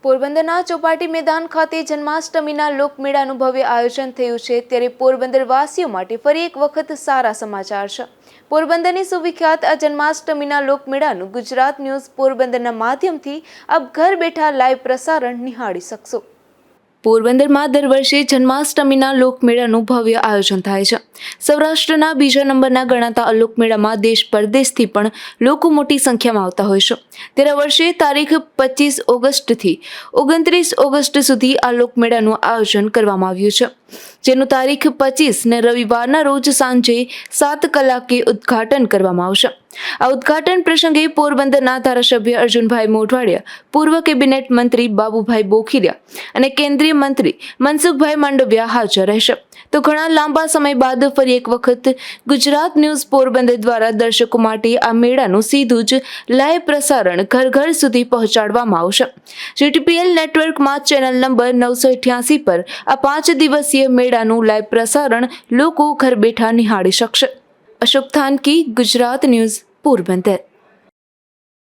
પોરબંદરના ચોપાટી મેદાન ખાતે જન્માષ્ટમીના લોકમેળાનું ભવ્ય આયોજન થયું છે ત્યારે પોરબંદર વાસીઓ માટે ફરી એક વખત સારા સમાચાર છે। પોરબંદરની સુવિખ્યાત આ જન્માષ્ટમીના લોકમેળાનું ગુજરાત ન્યૂઝ પોરબંદરના માધ્યમથી આપ ઘર બેઠા લાઈવ પ્રસારણ નિહાળી શકશો। પોરબંદરમાં દર વર્ષે જન્માષ્ટમીના લોકમેળાનું ભવ્ય આયોજન થાય છે। સૌરાષ્ટ્રના બીજા નંબરના ગણાતા આ લોકમેળામાં દેશ પરદેશથી પણ લોકો મોટી સંખ્યામાં આવતા હોય છે। ત્યારે વર્ષે તારીખ 25 ઓગસ્ટથી 29 ઓગસ્ટ સુધી આ લોકમેળાનું આયોજન કરવામાં આવ્યું છે, જેનું તારીખ 25 ને રવિવારના રોજ સાંજે 7 કલાકે ઉદ્ઘાટન કરવામાં આવશે। આ ઉદ્ઘાટન પ્રસંગે પોરબંદરના ધારાસભ્ય અર્જુનભાઈ મોઢવાડિયા, પૂર્વ કેબિનેટ મંત્રી બાબુભાઈ બોખીરિયા અને કેન્દ્રીય મંત્રી મનસુખભાઈ માંડવિયા હાજર રહેશે। તો ઘણા લાંબા સમય બાદ ફરી એક વખત ગુજરાત ન્યૂઝ પોરબંદર દ્વારા દર્શકો માટે આ મેળાનું સીધું જ લાઈવ પ્રસારણ ઘર ઘર સુધી પહોંચાડવામાં આવશે। જીટીપીએલ નેટવર્કમાં ચેનલ નંબર 988 પર આ 5 દિવસીય મેળાનું લાઈવ પ્રસારણ લોકો ઘર બેઠા નિહાળી શકશે। અશોક થાનકી, ગુજરાત ન્યૂઝ પોરબંદર।